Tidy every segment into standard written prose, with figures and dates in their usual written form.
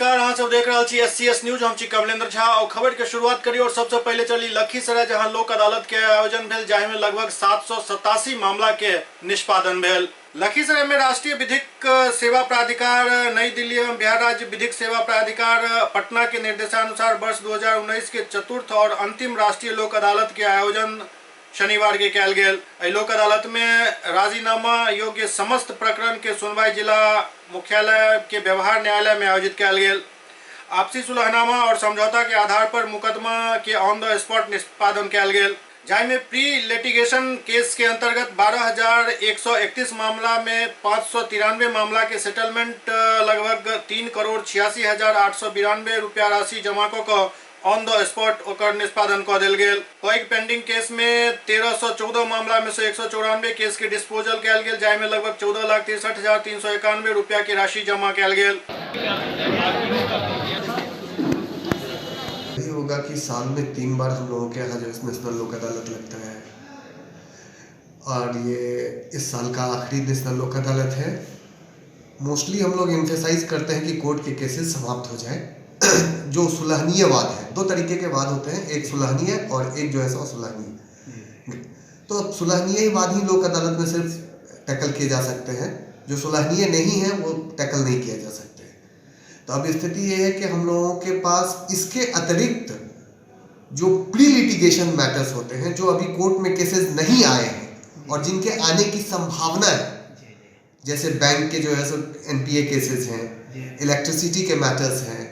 नमस्कार, अहाँ सब देख रहे छी SCS न्यूज। हम छी कमलेंद्र झा और खबर के शुरुआत करी। और सबसे पहले चली लखीसराय, जहां लोक अदालत के आयोजन भेल, जाहि में लगभग 787 मामला के निष्पादन भेल। लखीसराय में राष्ट्रीय विधिक सेवा प्राधिकार नई दिल्ली एवं बिहार राज्य विधिक सेवा प्राधिकार पटना के निर्देशानुसार वर्ष 2019 के चतुर्थ और अंतिम राष्ट्रीय लोक अदालत के आयोजन शनिवार के कल गेल। लोक अदालत में राजीनामा योग्य समस्त प्रकरण के सुनवाई जिला मुख्यालय के व्यवहार न्यायालय में आयोजित कल गेल। आपसी सुलहनामा और समझौता के आधार पर मुकदमा के ऑन द स्पॉट निष्पादन कल गेल, जाहि में प्री लिटिगेशन केस के अंतर्गत 12,131 मामला में 593 मामला के सेटलमेंट लगभग 3,86,892 रुपया राशि जमा को ऑन द स्पॉट ओकर निष्पादन क देल गेल। पैघ पेंडिंग केस में 1314 मामला में से 194 केस के डिस्पोजल कल गेल, जाहि में लगभग 14,63,391 रुपया की राशि जमा कल गेल। यही होगा कि साल में 3 बार हम लोगों के यहाँ जो नेशनल लोक अदालत लगता है, और ये इस साल का आखिरी नेशनल लोक अदालत है। मोस्टली हम लोग एम्फेसाइज करते हैं कि कोर्ट के केसेस समाप्त हो जाए। जो सुलहनीय वाद है, 2 तरीके के वाद होते हैं, एक सुलहनीय और एक जो है सो असुलहनीय। तो सुलहनीय वाद ही लोक अदालत में सिर्फ टैकल किए जा सकते हैं, जो सुलहनीय नहीं है वो टैकल नहीं किया जा सकते। तो अब स्थिति ये है कि हम लोगों के पास इसके अतिरिक्त जो प्री लिटिगेशन मैटर्स होते हैं, जो अभी कोर्ट में केसेस नहीं आए हैं और जिनके आने की संभावना है, जैसे बैंक के जो है सो NPA केसेस हैं, इलेक्ट्रिसिटी के मैटर्स हैं,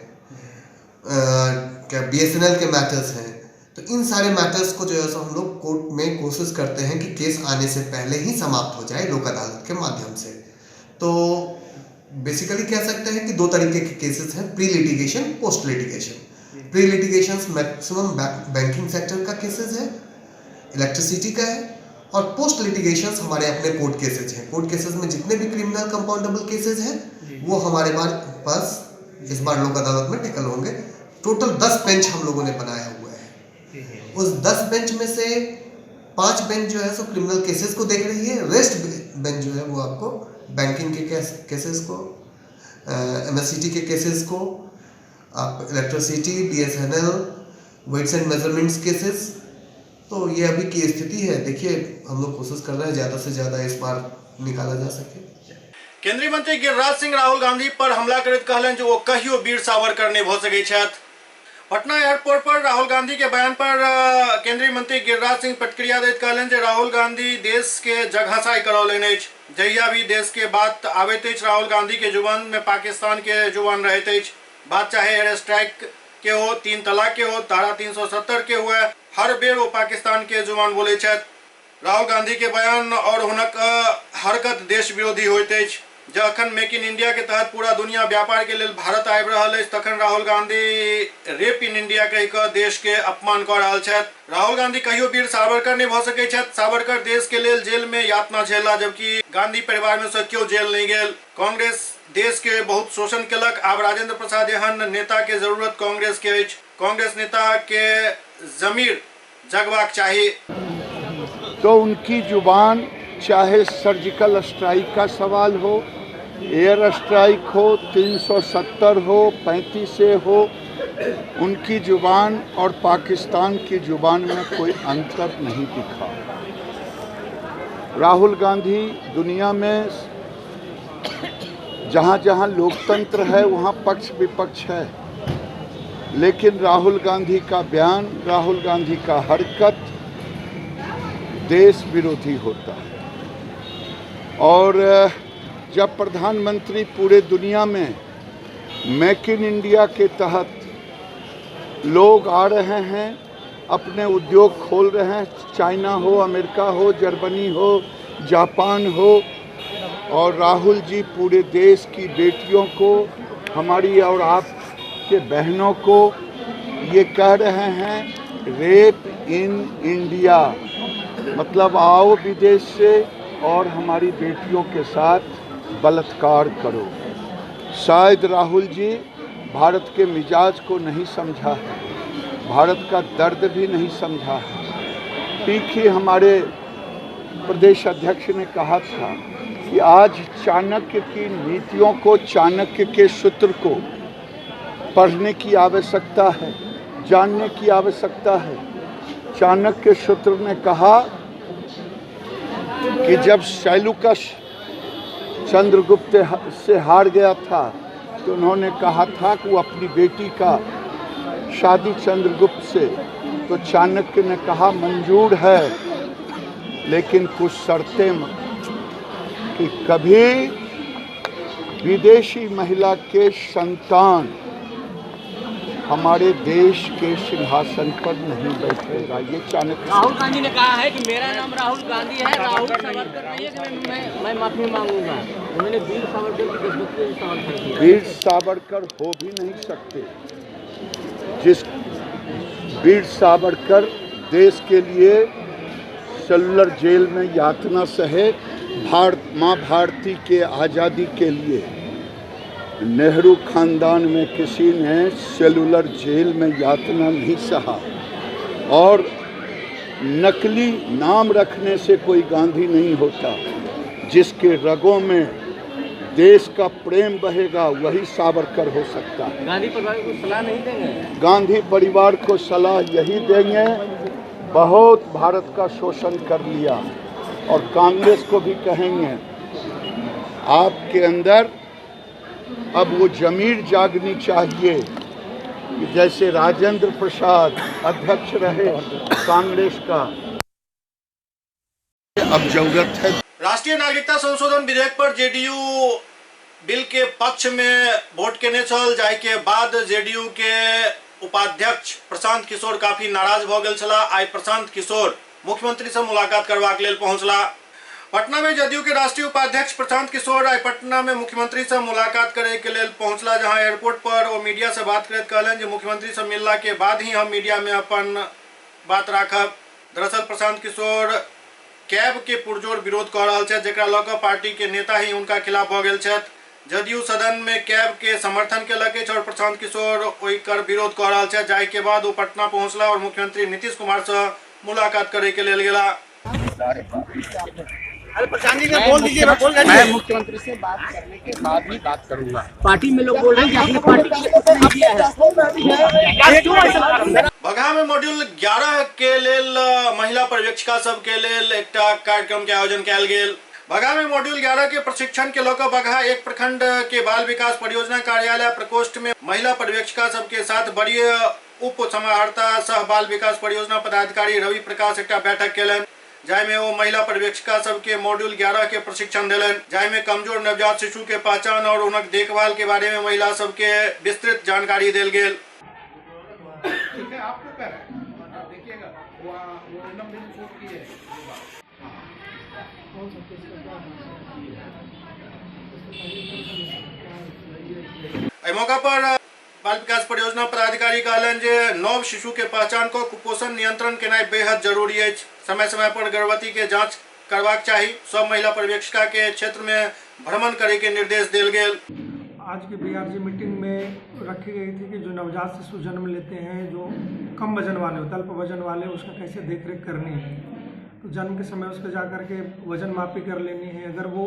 क्या BSNL के मैटर्स हैं, तो इन सारे मैटर्स को जो है सो हम लोग कोर्ट में कोशिश करते हैं कि केस आने से पहले ही समाप्त हो जाए लोक अदालत के माध्यम से। तो बेसिकली कह सकते हैं कि 2 तरीके के केसेस हैं, pre litigation, post litigation. Pre litigation maximum banking sector का केसेस है, इलेक्ट्रिसिटी का है, और पोस्ट लिटिगेशन हमारे अपने कोर्ट केसेस हैं। कोर्ट केसेस में जितने भी क्रिमिनल कंपाउंडेबल केसेस हैं वो हमारे पास इस बार लोक अदालत में टैकल होंगे। टोटल 10 बेंच हम लोगों ने बनाया हुआ है। उस 10 बेंच में से 5 बेंच जो है सो क्रिमिनल केसेस को देख रही है, रेस्ट बेंच जो है वो आपको बैंकिंग के केसेस को, MSCT के केसेस को, आप electricity, BSNL, weights and measurements cases. तो ये अभी की स्थिति है। देखिए, हम लोग कोशिश कर रहे हैं ज़्यादा से ज़्यादा इस बार निकाला जा सके। केंद्रीय मंत्री गिरिराज सिंह राहुल गांधी पर हमला करैत कहलनि जे वो कहियो वीर सावरकर नहीं भ सकै छथि। पटना एयरपोर्ट पर राहुल गांधी के बयान पर केंद्रीय मंत्री गिरिराज सिंह प्रतिक्रिया दैत कहलनि जे राहुल गांधी देश के जगहसाई करौलनि अछि। जहिया भी देश के बात आबैत अछि, राहुल गांधी के जुबान में पाकिस्तान के जुबान रहैत अछि। बात चाहे एयर स्ट्राइक के हो, 3 तलाक के हो, धारा 370 के हुए, हर बेर वो पाकिस्तान के जुबान बोले छथि। राहुल गांधी के बयान और हुनक हरकत देश विरोधी होइत अछि। जखन मेक इन इंडिया के तहत पूरा दुनिया व्यापार के लेल भारत आबि रहल अछि, तखन Rahul Gandhi rape in India कहि कऽ देश के अपमान कऽ रहल छथि। राहुल गांधी कहियो वीर सावरकर नहीं भ सकै छथि। सावरकर देश के लेल जेल में यातना झेला, जबकि गांधी परिवार में से केओ जेल नहीं गेल। कांग्रेस देश के बहुत शोषण केलक। आब राजेंद्र प्रसाद एहन नेता के जरूरत कांग्रेस के अछि। कांग्रेस नेता के जमीर जगबाक चाहिए। तो उनकी जुबान, चाहे सर्जिकल स्ट्राइक का सवाल हो, एयर स्ट्राइक हो, 370 हो, 35 से हो, उनकी जुबान और पाकिस्तान की जुबान में कोई अंतर नहीं दिखा। राहुल गांधी दुनिया में जहाँ जहाँ लोकतंत्र है वहाँ पक्ष विपक्ष है, लेकिन राहुल गांधी का बयान, राहुल गांधी का हरकत देश विरोधी होता है। और जब प्रधानमंत्री पूरे दुनिया में मेक इन इंडिया के तहत लोग आ रहे हैं, अपने उद्योग खोल रहे हैं, चाइना हो, अमेरिका हो, जर्मनी हो, जापान हो, और राहुल जी पूरे देश की बेटियों को, हमारी और आपके बहनों को ये कह रहे हैं रेप इन इंडिया, मतलब आओ विदेश से और हमारी बेटियों के साथ बलात्कार करो। शायद राहुल जी भारत के मिजाज को नहीं समझा है, भारत का दर्द भी नहीं समझा है। ठीक ही हमारे प्रदेश अध्यक्ष ने कहा था कि आज चाणक्य की नीतियों को, चाणक्य के सूत्र को पढ़ने की आवश्यकता है, जानने की आवश्यकता है। चाणक्य सूत्र ने कहा कि जब सैलुकस चंद्रगुप्त से हार गया था तो उन्होंने कहा था कि वो अपनी बेटी का शादी चंद्रगुप्त से, तो चाणक्य ने कहा मंजूर है, लेकिन कुछ शर्तें कि कभी विदेशी महिला के संतान हमारे देश के सिंहासन पर नहीं बैठेगा। ये चाणक्य। राहुल गांधी ने कहा है कि मेरा नाम राहुल गांधी है, राहुल सावरकर नहीं है कि मैं माफी मांगूंगा। उन्होंने वीर सावरकर की देशभक्ति से सवाल खड़ा किया। वीर सावरकर हो भी नहीं सकते। जिस वीर सावरकर देश के लिए सेलुलर जेल में यातना सहे, माँ भारती के आज़ादी के लिए नेहरू खानदान में किसी ने सेलुलर जेल में यातना नहीं सहा। और नकली नाम रखने से कोई गांधी नहीं होता। जिसके रगों में देश का प्रेम बहेगा वही सावरकर हो सकता है। गांधी परिवार को सलाह नहीं देंगे? गांधी परिवार को सलाह यही देंगे, बहुत भारत का शोषण कर लिया। और कांग्रेस को भी कहेंगे, आपके अंदर अब वो जमीर जागनी चाहिए कि जैसे राजेंद्र प्रसाद अध्यक्ष रहे कांग्रेस का, अब जरूरत है। राष्ट्रीय नागरिकता संशोधन विधेयक पर जेडीयू बिल के पक्ष में वोट केने छल, जाय के बाद जेडीयू के उपाध्यक्ष प्रशांत किशोर काफी नाराज भ गेल छला। आइ प्रशांत किशोर मुख्यमंत्री से मुलाकात करबाक लेल पहुंचला। पटना में जदयू के राष्ट्रीय उपाध्यक्ष प्रशांत किशोर आइ पटना में मुख्यमंत्री से मुलाकात करे के लेल पहुंचला, जहां एयरपोर्ट पर वो मीडिया से बात करते कहलन जे मुख्यमंत्री से मिलला के बाद ही हम मीडिया में अपन बात राखब। दरअसल प्रशांत किशोर कैब के पुरजोर विरोध कर रहा है, जेकरा लऽ कऽ पार्टी के नेता ही उनका खिलाफ भ गेल छथि। जदयू सदन में कैब के समर्थन केलक अछि और प्रशांत किशोर ओहि कर विरोध कर रहा है। जाय के बाद वो पटना पहुंचला और मुख्यमंत्री नीतीश कुमार से मुलाकात करे के लेल गेला। प्रशांत जी बोल दीजिए, मैं मुख्यमंत्री से बात करने के बाद ही बात करूंगा। पार्टी में लोग बोल रहे हैं कि अपनी पार्टी बगहा में मॉड्यूल 11 के लेल महिला पर्यवेक्षिका सब के लेल एकटा कार्यक्रम के आयोजन कयल गेल। बगहा में मॉड्यूल 11 के प्रशिक्षण के लऽ बगहा एक प्रखंड के बाल विकास परियोजना कार्यालय प्रकोष्ठ में महिला पर्यवेक्षिका सब के साथ वरीय उप समाहर्ता सह बाल विकास परियोजना पदाधिकारी रवि प्रकाश एक बैठक केलन, जाय में वो महिला पर्यवेक्षिका सब के मॉड्यूल 11 के प्रशिक्षण दिलन, जाय में कमजोर नवजात शिशु के पहचान और उनक देखभाल के बारे में महिला सब के विस्तृत जानकारी देल गेल। मौका पर बाल विकास परियोजना पदाधिकारी कहलन जे नव शिशु के पहचान को कुपोषण नियंत्रण केनाइ बेहद जरूरी है। समय समय पर गर्भवती के जांच करबाक चाहिए। सब महिला पर्यवेक्षिका के क्षेत्र में भ्रमण करे के निर्देश दिल गेल। आज की बीआरजी मीटिंग में रखी गई थी कि जो नवजात शिशु जन्म लेते हैं, जो कम वजन वाले होते, अल्प वजन वाले, उसका कैसे देखरेख करनी है। तो जन्म के समय उसको जा कर के वजन मापी कर लेनी है। अगर वो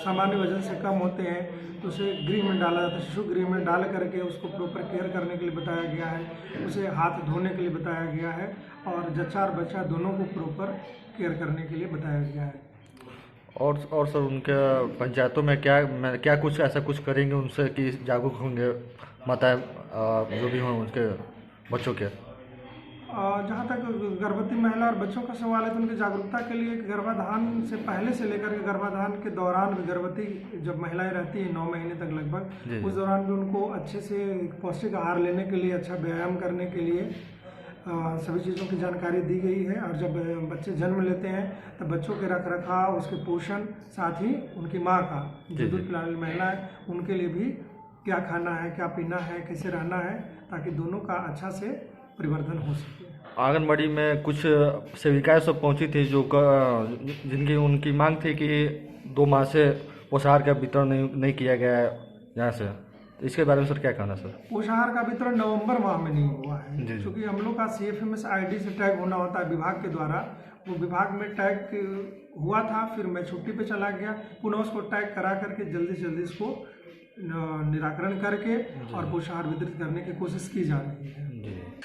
सामान्य वजन से कम होते हैं तो उसे गृह में डाला जाता है। शिशु गृह में डाल करके उसको प्रॉपर केयर करने के लिए बताया गया है, उसे हाथ धोने के लिए बताया गया है और जच्चा और बच्चा दोनों को प्रॉपर केयर करने के लिए बताया गया है। और सर उनके पंचायतों में क्या कुछ ऐसा कुछ करेंगे उनसे कि जागरूक होंगे माताएं जो भी हों उनके बच्चों के? जहाँ तक गर्भवती महिला और बच्चों का सवाल है तो उनकी जागरूकता के लिए गर्भाधान से पहले से लेकर के गर्भाधान के दौरान भी, गर्भवती जब महिलाएं रहती हैं 9 महीने तक लगभग, उस दौरान भी उनको अच्छे से पौष्टिक आहार लेने के लिए, अच्छा व्यायाम करने के लिए सभी चीज़ों की जानकारी दी गई है। और जब बच्चे जन्म लेते हैं तब बच्चों के रख रखाव, उसके पोषण, साथ ही उनकी माँ का जो दूध पिलाने वाली महिला है उनके लिए भी क्या खाना है, क्या पीना है, कैसे रहना है, ताकि दोनों का अच्छा से परिवर्तन हो सके। आंगनबाड़ी में कुछ सेविकाएं सब पहुंची थी जो जिनकी उनकी मांग थी कि 2 माह से पोषाहार का वितरण नहीं किया गया है यहाँ से। इसके बारे में सर क्या कहना सर? पोषाहार का वितरण नवंबर माह में नहीं हुआ है, क्योंकि हम लोग का CFMS ID से टैग होना होता है विभाग के द्वारा। वो विभाग में टैग हुआ था, फिर मैं छुट्टी पे चला गया, पुनः उसको टैग करा करके जल्दी से जल्दी इसको निराकरण करके और पोषाहार वितरित करने की कोशिश की जा रही है।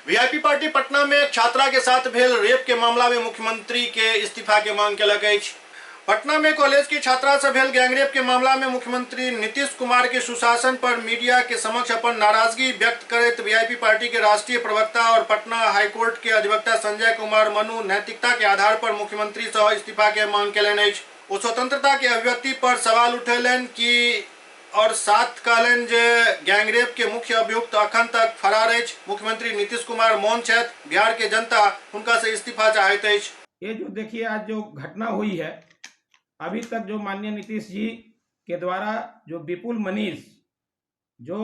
वीआईपी पार्टी पटना में एक छात्रा के साथ भेल रेप के मामला में मुख्यमंत्री के इस्तीफा के मांग केलक अछि। पटना में कॉलेज की छात्रा से भेल गैंगरेप के मामला में मुख्यमंत्री नीतीश कुमार के सुशासन पर मीडिया के समक्ष अपन नाराजगी व्यक्त करैत वीआईपी पार्टी के राष्ट्रीय प्रवक्ता और पटना हाईकोर्ट के अधिवक्ता संजय कुमार मनु नैतिकता के आधार पर मुख्यमंत्री से इस्तीफा के मांग केलनि अछि। ओ स्वतंत्रता के अभिव्यक्ति पर सवाल उठेलनि कि और साथ कहलनि जे गैंगरेप के मुख्य अभियुक्त अखन तक फरार अछि। मुख्यमंत्री नीतीश कुमार मौन छथि। बिहार के जनता उनका से इस्तीफा चाहैत अछि। ये जो देखिए आज जो घटना हुई है, अभी तक जो माननीय नीतीश जी के द्वारा जो विपुल मनीष जो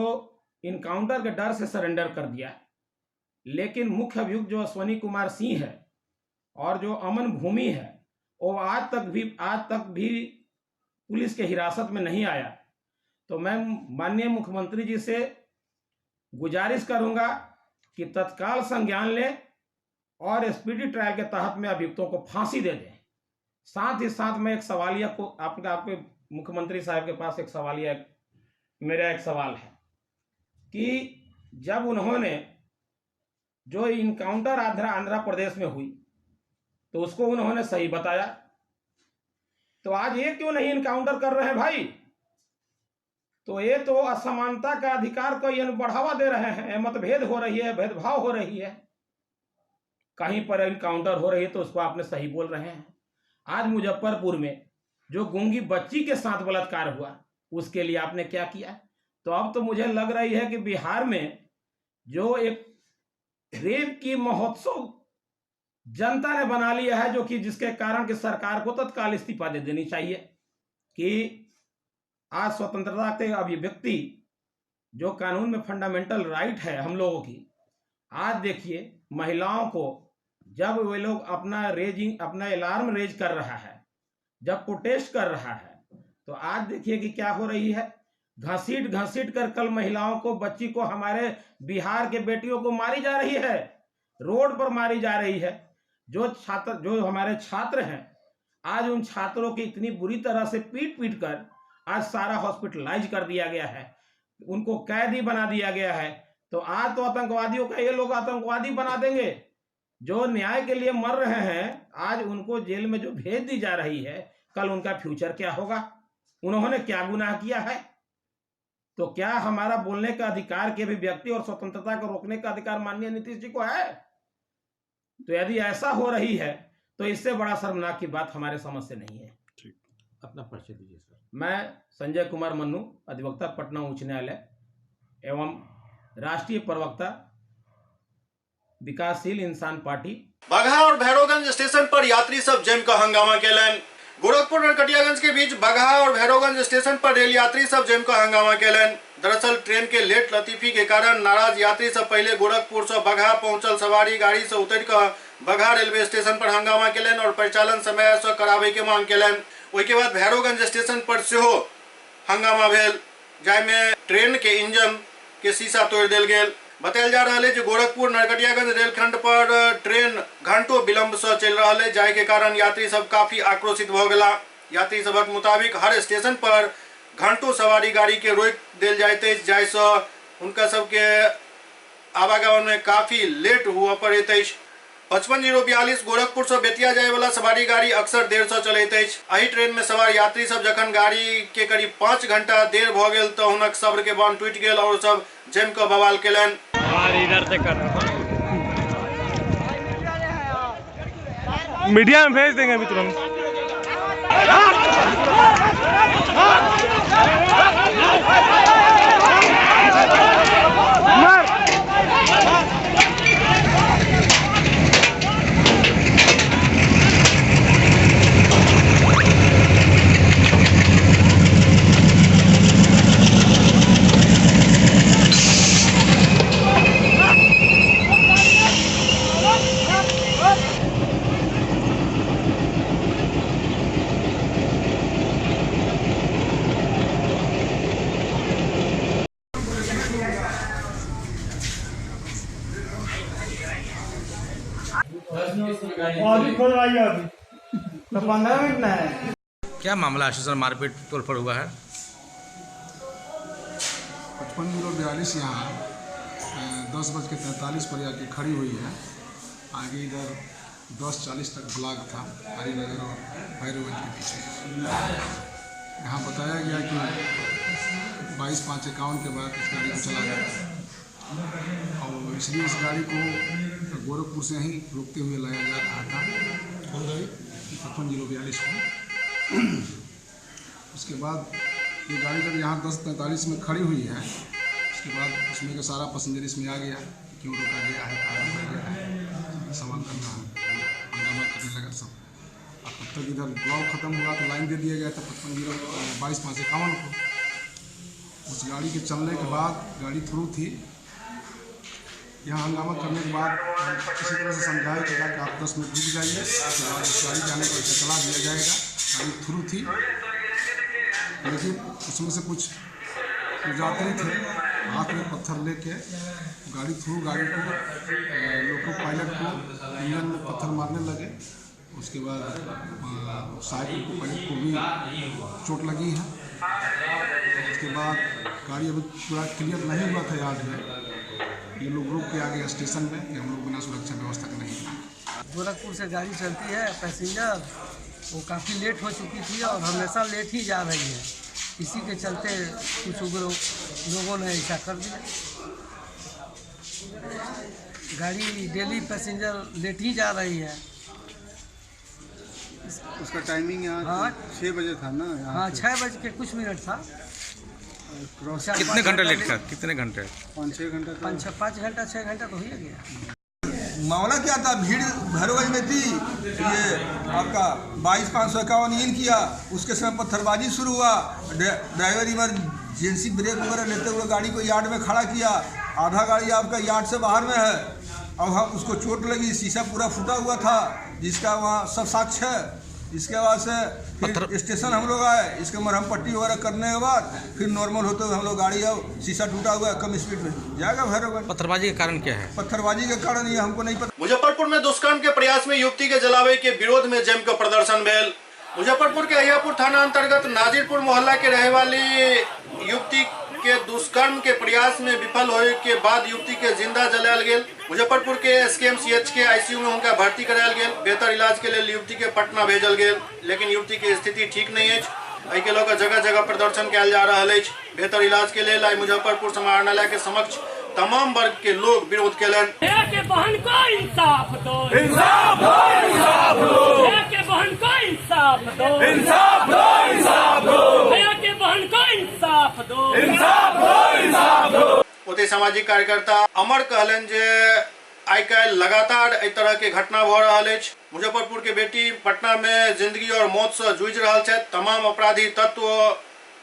इनकाउंटर के डर से सरेंडर कर दिया, लेकिन मुख्य अभियुक्त जो अश्वनी कुमार सिंह है और जो अमन भूमि है वो आज तक भी पुलिस के हिरासत में नहीं आया। तो मैं माननीय मुख्यमंत्री जी से गुजारिश करूंगा कि तत्काल संज्ञान लें और स्पीडी ट्रायल के तहत में अभियुक्तों को फांसी दे दें। साथ ही साथ मैं एक सवालिया को आपके मुख्यमंत्री साहब के पास एक सवालिया, मेरा एक सवाल है कि जब उन्होंने जो इनकाउंटर आंध्र प्रदेश में हुई तो उसको उन्होंने सही बताया, तो आज ये क्यों नहीं इनकाउंटर कर रहे हैं भाई? तो ये तो असमानता का अधिकार को ये बढ़ावा दे रहे हैं, मतभेद हो रही है, भेदभाव हो रही है। कहीं पर इनकाउंटर हो रही है तो उसको आपने सही बोल रहे हैं। आज मुजफ्फरपुर में जो गूंगी बच्ची के साथ बलात्कार हुआ उसके लिए आपने क्या किया? तो अब तो मुझे लग रही है कि बिहार में जो एक रेप की महोत्सव जनता ने बना लिया है, जो कि जिसके कारण कि सरकार को तत्काल इस्तीफा दे देनी चाहिए कि आज स्वतंत्रता के अभिव्यक्ति जो कानून में फंडामेंटल राइट है हम लोगों की, आज देखिए महिलाओं को जब वे लोग अपना अलार्म रेज कर रहा है, जब प्रोटेस्ट कर रहा है, तो आज देखिए कि क्या हो रही है। घसीट कर कल महिलाओं को, बच्ची को, हमारे बिहार के बेटियों को मारी जा रही है, रोड पर मारी जा रही है। जो हमारे छात्र हैं, आज उन छात्रों की इतनी बुरी तरह से पीट कर आज सारा हॉस्पिटलाइज कर दिया गया है, उनको कैदी बना दिया गया है। तो आज तो आतंकवादियों का ये लोग आतंकवादी बना देंगे। जो न्याय के लिए मर रहे हैं, आज उनको जेल में जो भेज दी जा रही है, कल उनका फ्यूचर क्या होगा? उन्होंने क्या गुनाह किया है? तो क्या हमारा बोलने का अधिकार के अभिव्यक्ति और स्वतंत्रता को रोकने का अधिकार माननीय नीतीश जी को है? तो यदि ऐसा हो रही है तो इससे बड़ा शर्मनाक की बात हमारे समझ से नहीं है। अपना परिचय दीजिए सर। मैं संजय कुमार मन्नू, अधिवक्ता पटना उच्च न्यायालय एवं राष्ट्रीय प्रवक्ता विकासशील इंसान पार्टी। बगहा और भैरवगंज स्टेशन पर यात्री सब जम का हंगामा केलन। गोरखपुर नरकटियागंज के बीच बगहा और भैरवगंज स्टेशन पर रेल यात्री सब जम का हंगामा केलन। दरअसल ट्रेन के लेट लतीफी के कारण नाराज यात्री सब पहले गोरखपुर से बगहा पहुंचल सवारी गाड़ी से उतर कर बगहा रेलवे स्टेशन पर हंगामा केलन और परिचालन समय से कराबे के मांग केलन। उसके बाद भैरवगंज स्टेशन पर सेहो हंगामा भेल, जाहिमे ट्रेन के इंजन के शीशा तोड़ देल गेल। बतायल जा रहा है कि गोरखपुर नरकटियागंज रेलखंड पर ट्रेन घंटों विलंब से चल रहा है, जाय के कारण यात्री सब काफी आक्रोशित भ गेला। यात्री सबक मुताबिक हर स्टेशन पर घंटों सवारी गाड़ी के रोक देल जाइत अछि, जाय से उनका सबके आवागमन में काफी लेट हुआ पड़ैत अछि। 5542 गोरखपुर से बेतिया जाए वाला सवारी गाड़ी अक्सर देर से चलैत अछि। एहि ट्रेन में सवार यात्री सब जखन गाड़ी के करीब 5 घंटा देर भ गेल तो हुनक सब्र के बांध टूटि गेल और सब जम के बवाल केलन। मीडिया में भेज देंगे अभी तुरंत। अभी खोल रही है, अभी तो 15 मिनट ना है। क्या मामला है सर? मारपीट तोड़फोड़ हुआ है? 5642 यहाँ 10:43 पर आके खड़ी हुई है। आगे इधर 10:40 तक ब्लॉक था हरिनगर और भैरवगंज के पीछे। यहाँ बताया गया कि 22/5/51 के बाद इस गाड़ी को चला गया और इसलिए इस गाड़ी को गोरखपुर से ही रोकते हुए लाया जा रहा था 5642 को। उसके बाद ये गाड़ी जब यहाँ 10:43 में खड़ी हुई है, उसके बाद उसमें का सारा पैसेंजर इसमें आ गया, क्यों रोका गया है, कहाँ रोका गया है, सवाल करना है, हंगामा करने लगा सब। अब तब तक इधर ब्लॉक खत्म हुआ तो लाइन दे दिया गया था 22/5/51 को। उस गाड़ी के चलने के बाद गाड़ी थ्रू थी। यहाँ हंगामा करने के बाद किसी तरह से समझाया गया कि आप 10 मिनट रुक जाइए, उसके बाद उस गाड़ी जाने को चला दिया जाएगा। गाड़ी थ्रू थी, लेकिन उसमें से कुछ यात्री थे हाथ में पत्थर लेके गाड़ी थ्रू गाड़ी को लोको पायलट को इंजन में पत्थर मारने लगे। उसके बाद साइकिल को पायलट को भी चोट लगी है। उसके बाद गाड़ी अभी पूरा क्लियर नहीं हुआ था यार्ड में, ये लोग रुक के आ गए स्टेशन में कि हम लोग बिना सुरक्षा व्यवस्था के नहीं। गोरखपुर से गाड़ी चलती है पैसेंजर, वो काफ़ी लेट हो चुकी थी और हमेशा लेट ही जा रही है। इसी के चलते कुछ लोगों ने ऐसा कर दिया। गाड़ी डेली पैसेंजर लेट ही जा रही है। उसका टाइमिंग यहाँ 6 बजे था ना? हाँ, 6 बज के कुछ मिनट था। कितने घंटे लेट था? कितने घंटे? 5-6 घंटा। 5 घंटा 6 घंटा तो हो ही गया। मामला क्या था, भीड़ भैरवगंज में थी, ये आपका 22/5/51 इन किया, उसके समय पत्थरबाजी शुरू हुआ। ड्राइवर इमरजेंसी ब्रेक वगैरह लेते हुए गाड़ी को यार्ड में खड़ा किया। आधा गाड़ी आपका यार्ड से बाहर में है। अब हम उसको चोट लगी, शीशा पूरा फूटा हुआ था, जिसका वहाँ सब साक्ष्य है। इसके बाद से फिर स्टेशन हम लोग आए, इसके मरहम पट्टी वगैरह करने के बाद फिर नॉर्मल होते हुए हम लोग गाड़ी आओ, शीशा टूटा हुआ है, कम स्पीड में जाएगा भैरवगंज। पत्थरबाजी के कारण क्या है? पत्थरबाजी के कारण ये हमको नहीं पता। मुजफ्फरपुर में दुष्कर्म के प्रयास में युवती के जलावे के विरोध में जमकर प्रदर्शन भेल। मुजफ्फरपुर के अहियापुर थाना अंतर्गत नाजिरपुर मोहल्ला के रहने वाली युवती के दुष्कर्म के प्रयास में विफल होने के बाद युवती के जिंदा जलायल गेल। मुजफ्फरपुर के SKMCH के ICU में उनका भर्ती करायल गेल। बेहतर इलाज के लिए युवती के पटना भेजल गेल, लेकिन युवती के स्थिति ठीक नहीं है। एहि के लोग जगह जगह प्रदर्शन किया जा रहा है। बेहतर इलाज के लिए मुजफ्फरपुर समाहरणालय के समक्ष तमाम वर्ग के लोग विरोध केलन। के बहन को इंसाफ दो, इंसाफ दो, इंसाफ दो। के बहन को इंसाफ दो, इंसाफ दो, इंसाफ दो। के बहन को इंसाफ दो, इंसाफ दो, इंसाफ दो। ओते सामाजिक कार्यकर्ता अमर कहलन जे आइ काल्हि लगातार एहि तरह के घटना भ रहल अछि। मुजफ्फरपुर के बेटी पटना में जिंदगी और मौत से जूझ रहल छथि। तमाम अपराधी तत्व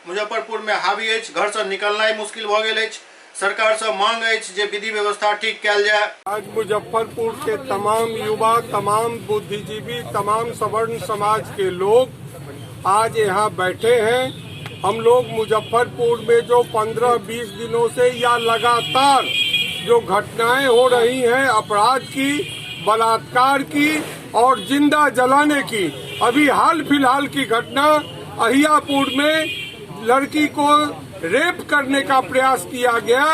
मुजफ्फरपुर में हावी अछि। घर से निकलनाइ मुश्किल भ गेल अछि। सरकार से मांग अछि जे विधि व्यवस्था ठीक कयल जाए। आज मुजफ्फरपुर के तमाम युवा, तमाम बुद्धिजीवी, तमाम सवर्ण समाज के लोग आज यहाँ बैठे हैं। हम लोग मुजफ्फरपुर में जो 15-20 दिनों से या लगातार जो घटनाएं हो रही हैं अपराध की, बलात्कार की और जिंदा जलाने की, अभी हाल फिलहाल की घटना अहियापुर में लड़की को रेप करने का प्रयास किया गया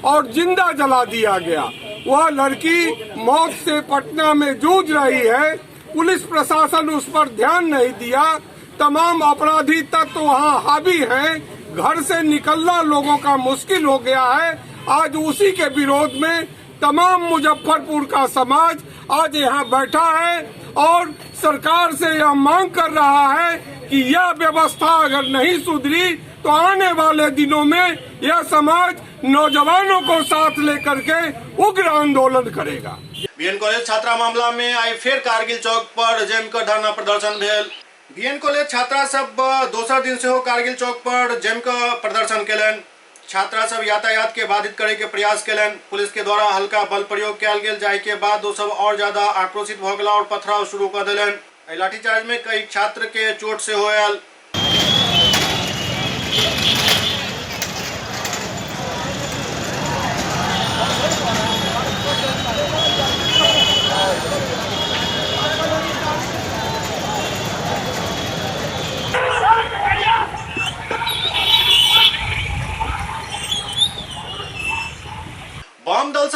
और जिंदा जला दिया गया। वह लड़की मौत से पटना में जूझ रही है। पुलिस प्रशासन उस पर ध्यान नहीं दिया। तमाम अपराधी तत्व वहाँ हावी हैं। घर से निकलना लोगों का मुश्किल हो गया है। आज उसी के विरोध में तमाम मुजफ्फरपुर का समाज आज यहाँ बैठा है और सरकार से यह मांग कर रहा है कि यह व्यवस्था अगर नहीं सुधरी तो आने वाले दिनों में यह समाज नौजवानों को साथ लेकर के उग्र आंदोलन करेगा। बीएन कॉलेज छात्रा मामला में आई फिर कारगिल चौक पर जमकर धरना प्रदर्शन भेल। बीएन कॉलेज छात्रा सब दोसर दिन से हो कारगिल चौक पर जमकर प्रदर्शन केलन। छात्रा सब यातायात के बाधित करे के प्रयास केलन। पुलिस के द्वारा हल्का बल प्रयोग कयल गेल, जाहि के बाद वो सब और ज्यादा आक्रोशित भ गेला और पथराव शुरू कर देलन। लाठीचार्ज में कई छात्र के चोट से होयल।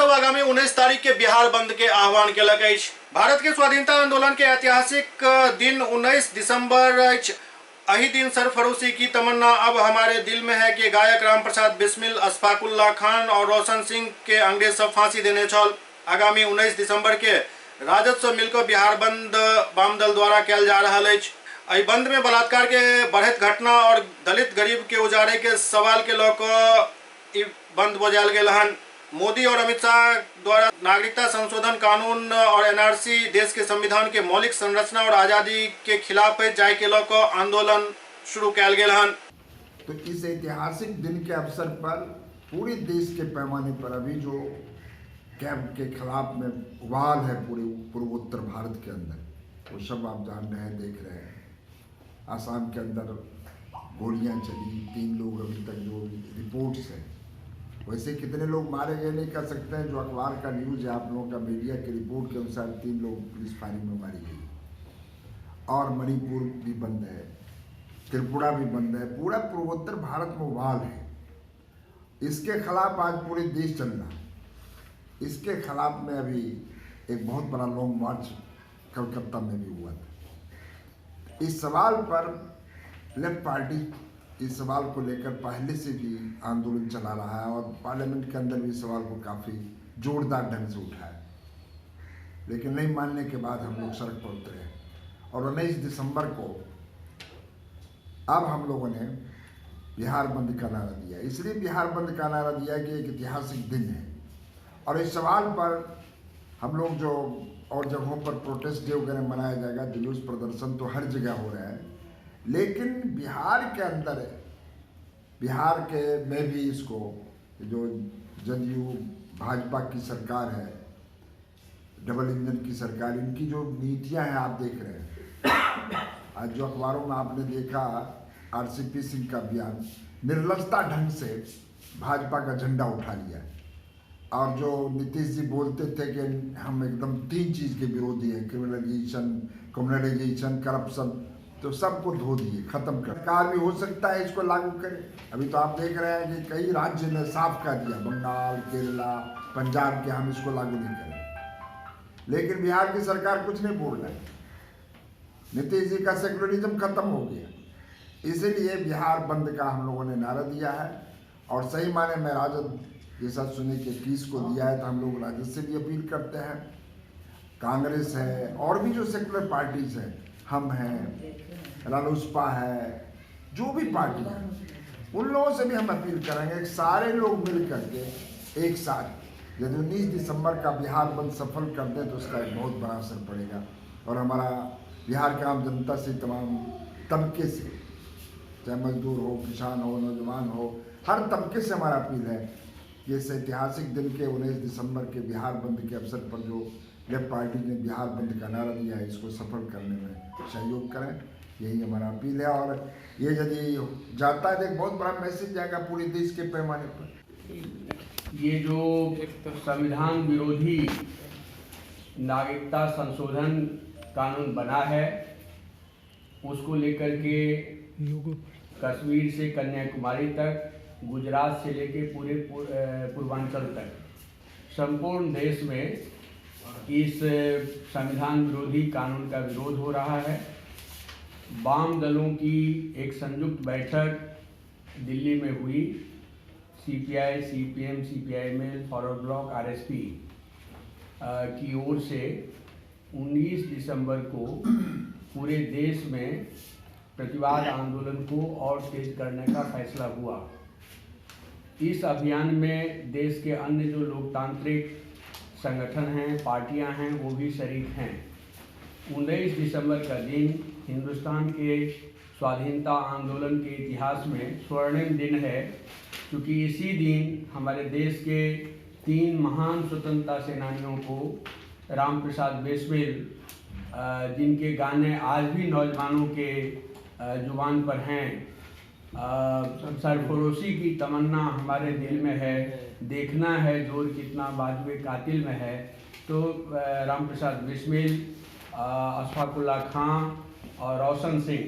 सब आगामी 19 तारीख के बिहार बंद के आह्वान केलक अछि। भारत के स्वाधीनता आंदोलन के ऐतिहासिक दिन 19 दिसंबर अछि। अही दिन सरफरोशी की तमन्ना अब हमारे दिल में है कि गायक राम प्रसाद बिस्मिल, अशफाकुल्लाह खान और रोशन सिंह के अंग्रेज सब फांसी देने छल। आगामी 19 दिसंबर के राजद से मिलकर बिहार बंद वाम दल द्वारा कैल जा रहा है। एहि बंद में बलात्कार के बढ़त घटना और दलित गरीब के उजारे के सवाल के लौकर बंद बजायल गेल हन। मोदी और अमित शाह द्वारा नागरिकता संशोधन कानून और एनआरसी देश के संविधान के मौलिक संरचना और आजादी के खिलाफ जाय के लौकर आंदोलन शुरू कैल गेल हन। तो इस ऐतिहासिक दिन के अवसर पर पूरे देश के पैमाने पर अभी जो कैब के खिलाफ में उबाल है पूरे पूर्वोत्तर भारत के अंदर, वो सब आप जान रहे हैं, देख रहे हैं। आसाम के अंदर गोलियां चली, 3 लोग अभी तक जो रिपोर्ट्स हैं, वैसे कितने लोग मारे गए नहीं कर सकते हैं। जो अखबार का न्यूज़ है, आप लोगों का मीडिया की रिपोर्ट के अनुसार 3 लोग पुलिस फायरिंग में मारी गई। और मणिपुर भी बंद है, त्रिपुरा भी बंद है, पूरा पूर्वोत्तर भारत में उबाल है। इसके खिलाफ आज पूरे देश चल रहा है। इसके खिलाफ में अभी एक बहुत बड़ा लॉन्ग मार्च कलकत्ता में भी हुआ था। इस सवाल पर लेफ्ट पार्टी इस सवाल को लेकर पहले से भी आंदोलन चला रहा है और पार्लियामेंट के अंदर भी इस सवाल को काफ़ी जोरदार ढंग से उठाया, लेकिन नहीं मानने के बाद हम लोग सड़क पर उतरे और 19 दिसंबर को अब हम लोगों ने बिहार बंद का नारा दिया। इसलिए बिहार बंद का नारा दिया कि एक ऐतिहासिक दिन है और इस सवाल पर हम लोग जो और जगहों पर प्रोटेस्ट डे वगैरह मनाया जाएगा, जुलूस प्रदर्शन तो हर जगह हो रहा है, लेकिन बिहार के अंदर बिहार के में भी इसको जो जदयू भाजपा की सरकार है, डबल इंजन की सरकार, इनकी जो नीतियां हैं आप देख रहे हैं। आज जो अखबारों में आपने देखा आरसीपी सिंह का बयान, निर्लजता ढंग से भाजपा का झंडा उठा लिया। और जो नीतीश जी बोलते थे कि हम एकदम 3 चीज़ के विरोधी हैं, क्रिमिनलाइजेशन, कम्युनलाइजेशन, करप्शन, तो सबको धो दिए, खत्म कर। सरकार भी हो सकता है इसको लागू करे। अभी तो आप देख रहे हैं कि कई राज्य ने साफ कर दिया, बंगाल, केरला, पंजाब के हम इसको लागू नहीं करें, लेकिन बिहार की सरकार कुछ नहीं बोल रही। नीतीश जी का सेकुलरिज्म खत्म हो गया, इसीलिए बिहार बंद का हम लोगों ने नारा दिया है। और सही माने में राजद जैसा सुने के 21 को दिया है, तो हम लोग राजद से भी अपील करते हैं, कांग्रेस है और भी जो सेकुलर पार्टीज हैं, हम हैं, रालोसपा है, जो भी पार्टी है, उन लोगों से भी हम अपील करेंगे कि सारे लोग मिल करके एक साथ यदि 19 दिसंबर का बिहार बंद सफल कर दें तो उसका एक बहुत बड़ा असर पड़ेगा। और हमारा बिहार के आम जनता से, तमाम तबके से, चाहे मजदूर हो, किसान हो, नौजवान हो, हर तबके से हमारा अपील है कि इस ऐतिहासिक दिन के 19 दिसंबर के बिहार बंद के अवसर पर जो लेफ्ट पार्टी ने बिहार बंद का नारा दिया है, इसको सफल करने में सहयोग करें, यही हमारा अपील है। और ये यदि जाता है तो एक बहुत बड़ा मैसेज जाएगा पूरे देश के पैमाने पर। ये जो संविधान विरोधी नागरिकता संशोधन कानून बना है, उसको लेकर के कश्मीर से कन्याकुमारी तक, गुजरात से लेके पूरे पूर्वांचल तक संपूर्ण देश में इस संविधान विरोधी कानून का विरोध हो रहा है। वाम दलों की एक संयुक्त बैठक दिल्ली में हुई, CPI, CPM, CPIML, forward block, RSP की ओर से 19 दिसंबर को पूरे देश में प्रतिवाद आंदोलन को और तेज करने का फैसला हुआ। इस अभियान में देश के अन्य जो लोकतांत्रिक संगठन हैं, पार्टियां हैं, वो भी शरीक हैं। 19 दिसंबर का दिन हिंदुस्तान के स्वाधीनता आंदोलन के इतिहास में स्वर्णिम दिन है, क्योंकि इसी दिन हमारे देश के 3 महान स्वतंत्रता सेनानियों को, राम प्रसाद बिस्मिल, जिनके गाने आज भी नौजवानों के जुबान पर हैं, सरफरोशी की तमन्ना हमारे दिल में है, देखना है जोर कितना बाजुए कातिल में है, तो राम प्रसाद बिस्मिल, अशफाकुल्लाह खान और रोशन सिंह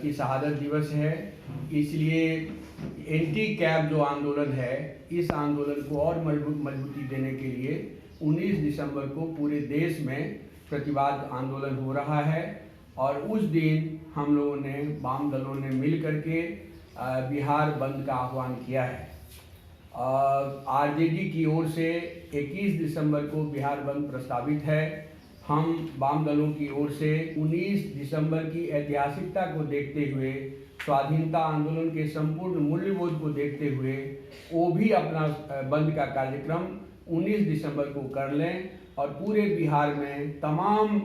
की शहादत दिवस है, इसलिए एंटी कैब जो आंदोलन है, इस आंदोलन को और मजबूती देने के लिए 19 दिसंबर को पूरे देश में प्रतिवाद आंदोलन हो रहा है। और उस दिन हम लोगों ने, वाम दलों ने मिल करके बिहार बंद का आह्वान किया है। आरजेडी की ओर से 21 दिसंबर को बिहार बंद प्रस्तावित है। हम वाम दलों की ओर से 19 दिसंबर की ऐतिहासिकता को देखते हुए, स्वाधीनता आंदोलन के संपूर्ण मूल्यबोध को देखते हुए वो भी अपना बंद का कार्यक्रम 19 दिसंबर को कर लें और पूरे बिहार में तमाम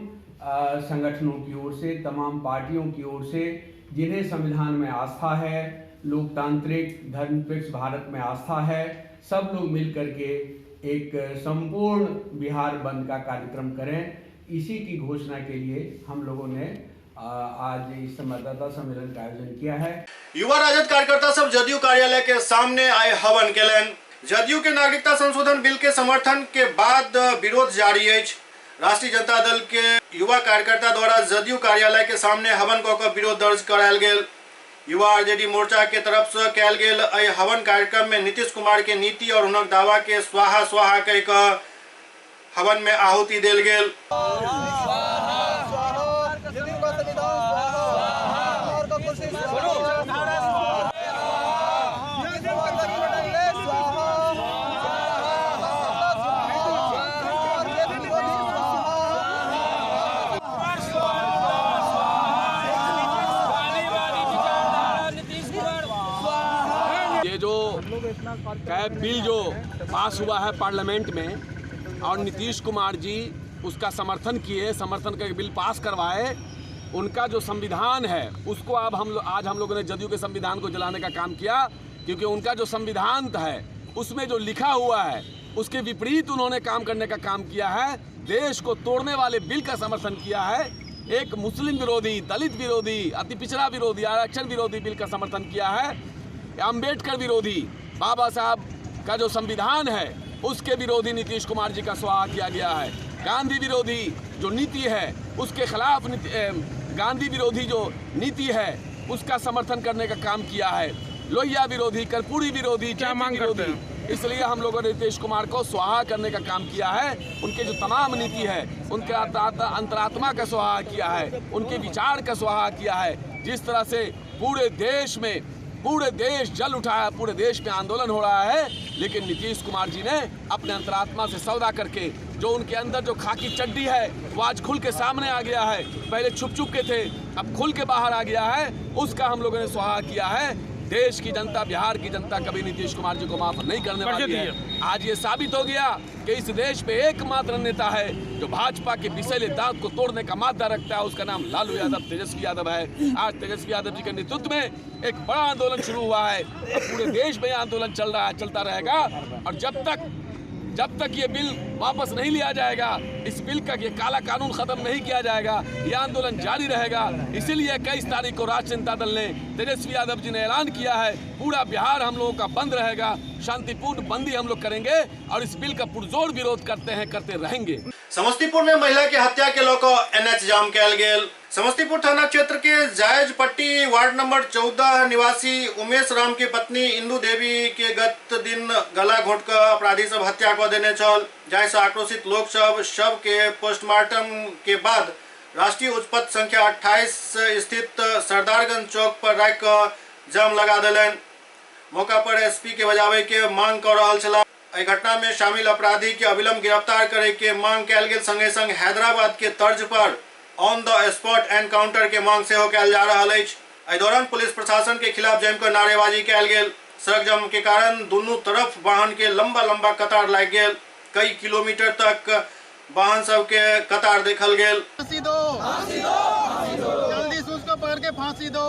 संगठनों की ओर से, तमाम पार्टियों की ओर से जिन्हें संविधान में आस्था है, लोकतांत्रिक धर्मनिरपेक्ष भारत में आस्था है, सब लोग मिल करके एक संपूर्ण बिहार बंद का कार्यक्रम करें। इसी की घोषणा के लिए हम लोगों ने आज इस संवाददाता सम्मेलन का आयोजन किया है। युवा राजद कार्यकर्ता सब जदयू कार्यालय के सामने आए हवन केलन। जदयू के नागरिकता संशोधन बिल के समर्थन के बाद विरोध जारी है। राष्ट्रीय जनता दल के युवा कार्यकर्ता द्वारा जदयू कार्यालय के सामने हवन कऽ विरोध दर्ज करायल गेल। युवा आरजेडी मोर्चा के तरफ से कयल गेल एहि हवन कार्यक्रम में नीतीश कुमार के नीति और हुनक दावा के स्वाहा स्वाहा कहि कऽ हवन में आहुति देल गेल। ये जो कैब बिल जो पास हुआ है पार्लियामेंट में और नीतीश कुमार जी उसका समर्थन किए, समर्थन करके बिल पास करवाए, उनका जो संविधान है उसको अब आज हम लोगों ने जदयू के संविधान को जलाने का काम किया, क्योंकि उनका जो संविधान है उसमें जो लिखा हुआ है उसके विपरीत उन्होंने काम करने का काम किया है। देश को तोड़ने वाले बिल का समर्थन किया है। एक मुस्लिम विरोधी, दलित विरोधी, अति पिछड़ा विरोधी, आरक्षण विरोधी बिल का समर्थन किया है। अम्बेडकर विरोधी, बाबा साहब का जो संविधान है उसके विरोधी नीतीश कुमार जी का स्वाहा किया गया है। गांधी विरोधी जो नीति है उसके खिलाफ गांधी विरोधी जो नीति है उसका समर्थन करने का काम किया है। लोहिया विरोधी, कर्पूरी विरोधी, क्या मांग करते हैं? इसलिए हम लोगों ने नीतीश कुमार को स्वाहा करने का काम किया है। उनके जो तमाम नीति है उनके अंतरात्मा का स्वाहा किया है, उनके विचार का स्वाहा किया है। जिस तरह से पूरे देश जल उठा है, पूरे देश में आंदोलन हो रहा है, लेकिन नीतीश कुमार जी ने अपने अंतरात्मा से सौदा करके जो उनके अंदर जो खाकी चड्डी है वो आज खुल के सामने आ गया है। पहले छुप के थे, अब खुल के बाहर आ गया है। उसका हम लोगों ने स्वाहा किया है। देश की जनता, बिहार की जनता कभी नीतीश कुमार जी को माफ नहीं करने वाली है। आज ये साबित हो गया कि इस देश पे एकमात्र नेता है जो भाजपा के विषैले दांत को तोड़ने का मादा रखता है, उसका नाम लालू यादव, तेजस्वी यादव है। आज तेजस्वी यादव जी के नेतृत्व में एक बड़ा आंदोलन शुरू हुआ है और पूरे देश में आंदोलन चल रहा है, चलता रहेगा। और जब तक ये बिल वापस नहीं लिया जाएगा, इस बिल का ये काला कानून खत्म नहीं किया जाएगा, ये आंदोलन जारी रहेगा। इसीलिए 21 तारीख को राष्ट्रीय जनता दल ने, तेजस्वी यादव जी ने ऐलान किया है पूरा बिहार हम लोगों का बंद रहेगा, शांतिपूर्ण बंदी हम लोग करेंगे और इस बिल का पुरजोर विरोध करते रहेंगे। समस्तीपुर में महिला की हत्या के लेकर एनएच जाम कयल गेल। समस्तीपुर थाना क्षेत्र के जायज पट्टी वार्ड नंबर 14 निवासी उमेश राम की पत्नी इंदू देवी के गत दिन गला घोंटकर अपराधी सब हत्या कर देने चल, जैसे आक्रोशित लोग सब शव के पोस्टमार्टम के बाद राष्ट्रीय उच्च पथ संख्या 28 स्थित सरदारगंज चौक पर रख कर जाम लगा दिलन। मौका पर एसपी के बजावे के मांग कर रहा छला। एहि घटना में शामिल अपराधी के अविलंब गिरफ्तार करे के मांग कयल गेल। संगे संग हैदराबाद के तर्ज पर ऑन द स्पॉट एनकाउंटर के मांग से कयल जा रहा है। एहि दौरान पुलिस प्रशासन के खिलाफ जमकर नारेबाजी कयल गेल। सड़क जाम के कारण दोनों तरफ वाहन के लंबा कतार लग गेल। कई किलोमीटर तक वाहन सब के कतार देखल गेल। फांसी दो, जल्दी से उसको पकड़ के फांसी दो,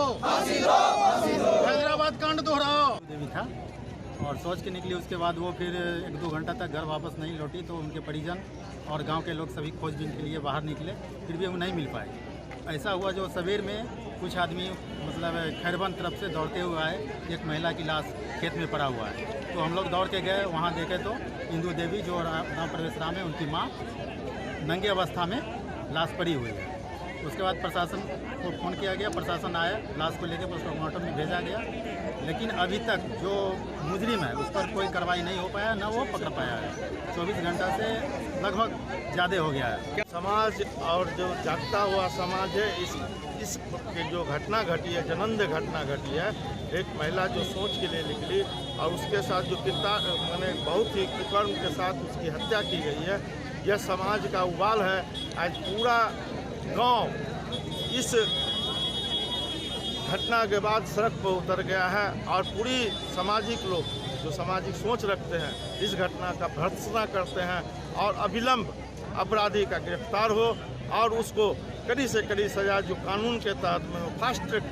हैदराबाद कांड दोहराओ। देवी था और सोच के निकली। उसके बाद वो फिर 1-2 घंटा तक घर वापस नहीं लौटी, तो उनके परिजन और गांव के लोग सभी खोजबीन के लिए बाहर निकले, फिर भी वो नहीं मिल पाए। ऐसा हुआ जो सवेर में कुछ आदमी मतलब खैरबंद तरफ से दौड़ते हुए आए, एक महिला की लाश खेत में पड़ा हुआ है। तो हम लोग दौड़ के गए, वहाँ देखे तो इंदू देवी जो राम प्रवेश राम है, उनकी माँ नंगे अवस्था में लाश पड़ी हुई है। उसके बाद प्रशासन को फ़ोन किया गया, प्रशासन आया, लाश को लेकर पोस्टमार्टम में भेजा गया। लेकिन अभी तक जो मुजरिम है उस पर कोई कार्रवाई नहीं हो पाया, न वो पकड़ पाया है। 24 घंटा से लगभग ज़्यादा हो गया है। समाज और जो जागता हुआ समाज है, इस जो घटना घटी है, जनंद घटना घटी है, एक महिला जो सोच के लिए निकली और उसके साथ जो मैंने बहुत ही कुकर्म के साथ उसकी हत्या की गई है, यह समाज का उबाल है। आज पूरा गांव इस घटना के बाद सड़क पर उतर गया है और पूरी सामाजिक लोग जो सामाजिक सोच रखते हैं इस घटना का भर्त्सना करते हैं और अविलंब अपराधी का गिरफ्तार हो और उसको कड़ी से कड़ी सजा जो कानून के तहत में हो, फास्ट ट्रैक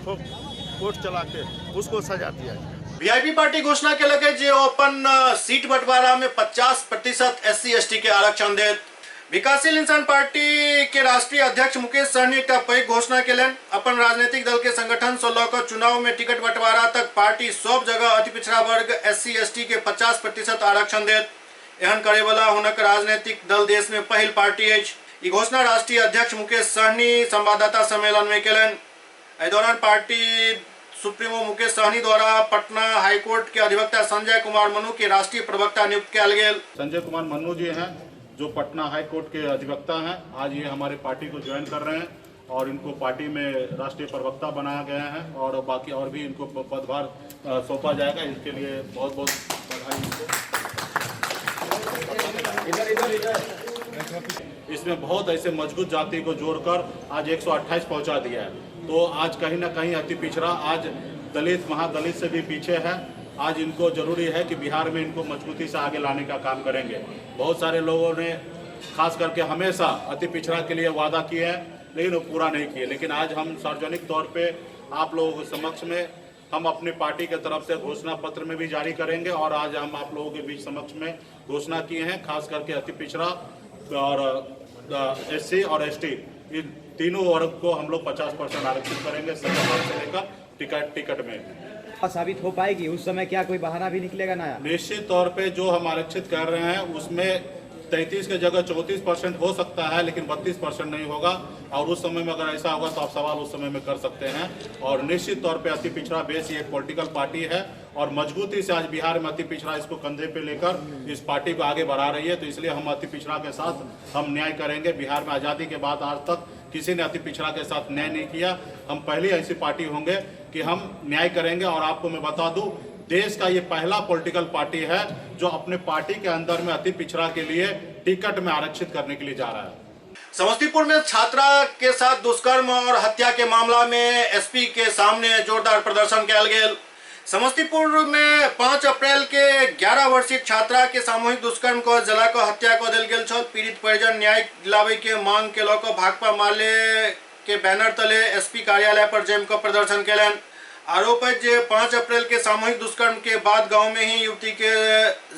कोर्ट चला के उसको सजा दिया जाए। वीआईपी पार्टी घोषणा के लगे जो अपन सीट बंटवारा में 50% SC/ST के आरक्षण दे। विकासशील इंसान पार्टी के राष्ट्रीय अध्यक्ष मुकेश सहनी एक पैघ घोषणा के अपन राजनीतिक दल के संगठन से लौकर चुनाव में टिकट बंटवारा तक पार्टी सब जगह अति पिछड़ा वर्ग SC/ST के 50% आरक्षण देत। एहन करे वाला हुनक राजनीतिक दल देश में पहल पार्टी अछि। ई घोषणा राष्ट्रीय अध्यक्ष मुकेश सहनी संवाददाता सम्मेलन में केलन। एहि दौरान पार्टी सुप्रीमो मुकेश सहनी द्वारा पटना हाईकोर्ट के अधिवक्ता संजय कुमार मनु के राष्ट्रीय प्रवक्ता नियुक्त किया गेल। संजय कुमार मनु जी हैं जो पटना हाई कोर्ट के अधिवक्ता हैं। आज ये हमारे पार्टी को ज्वाइन कर रहे हैं और इनको पार्टी में राष्ट्रीय प्रवक्ता बनाया गया है और बाकी और भी इनको पदभार सौंपा जाएगा। इसके लिए बहुत बहुत बधाई इनको। इसमें बहुत ऐसे मजबूत जाति को जोड़कर आज 128 पहुंचा दिया है। तो आज कहीं ना कहीं अति पिछड़ा, आज दलित महादलित से भी पीछे है। आज इनको जरूरी है कि बिहार में इनको मजबूती से आगे लाने का काम करेंगे। बहुत सारे लोगों ने खास करके हमेशा अति पिछड़ा के लिए वादा किए हैं लेकिन वो पूरा नहीं किए। लेकिन आज हम सार्वजनिक तौर पे आप लोगों के समक्ष में हम अपनी पार्टी के तरफ से घोषणा पत्र में भी जारी करेंगे और आज हम आप लोगों के बीच समक्ष में घोषणा किए हैं। खास करके अति पिछड़ा और SC और ST इन तीनों वर्ग को हम लोग 50% आरक्षित करेंगे संविधान से लेकर टिकट में। साबित हो पाएगी उस समय क्या कोई बहाना भी निकलेगा नया? निश्चित तौर पे जो हम आरक्षित कर रहे हैं उसमें 33 के जगह 34% हो सकता है लेकिन 32% नहीं होगा। और उस समय में अगर ऐसा होगा तो आप सवाल उस समय में कर सकते हैं। और निश्चित तौर पे अति पिछड़ा बेस ये एक पॉलिटिकल पार्टी है और मजबूती से आज बिहार में अति पिछड़ा इसको कंधे पे लेकर इस पार्टी को आगे बढ़ा रही है। तो इसलिए हम अति पिछड़ा के साथ हम न्याय करेंगे। बिहार में आज़ादी के बाद आज तक किसी ने अति पिछड़ा के साथ न्याय नहीं किया। हम पहली ऐसी पार्टी होंगे कि हम न्याय करेंगे। और आपको मैं बता दूं, देश का ये पहला पॉलिटिकल पार्टी है जो अपने पार्टी के अंदर में अति पिछड़ा के लिए टिकट में आरक्षित करने के लिए जा रहा है। समस्तीपुर में छात्रा के साथ दुष्कर्म और हत्या के मामला में SP के सामने जोरदार प्रदर्शन किया गेल। समस्तीपुर में 5 अप्रैल के 11 वर्षीय छात्रा के सामूहिक दुष्कर्म को जला कर हत्या कर देल गेल छल। पीड़ित परिजन न्याय दिलावे के मांग के लऽ कऽ भाकपा माले के बैनर तले SP कार्यालय पर जम कर प्रदर्शन केलन। आरोप है जे 5 अप्रैल के सामूहिक दुष्कर्म के बाद गांव में ही युवती के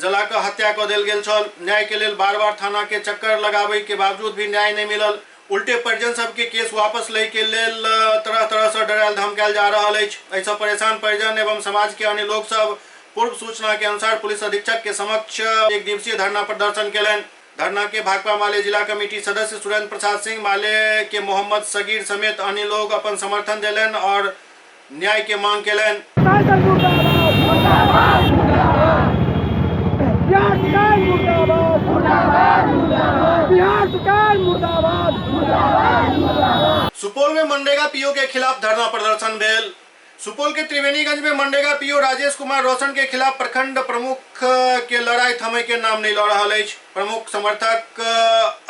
जलाकर हत्या कर देल गेल छल। न्याय के लिए बार-बार थाना के चक्कर लगावे के बावजूद भी न्याय नहीं मिलल। उल्टे परिजन सबके केस वापस ले के लेल तरह तरह से डरायल धमकायल जा रहा है। ऐसा परेशान परिजन एवं समाज के अन्य लोग सब पूर्व सूचना के अनुसार पुलिस अधीक्षक के समक्ष एक दिवसीय धरना प्रदर्शन केलन। धरना के भाकपा माले जिला कमेटी सदस्य सुरेंद्र प्रसाद सिंह, माले के मोहम्मद सगीर समेत अन्य लोग अपन समर्थन दिलन और न्याय के मांग केलन। सुपौल में मनरेगा PO के खिलाफ धरना प्रदर्शन भेल। सुपौल के त्रिवेणीगंज में मनरेगा PO राजेश कुमार रोशन के खिलाफ प्रखंड प्रमुख के लड़ाई थमे के नाम नहीं लऽ रहल अछि। प्रमुख समर्थक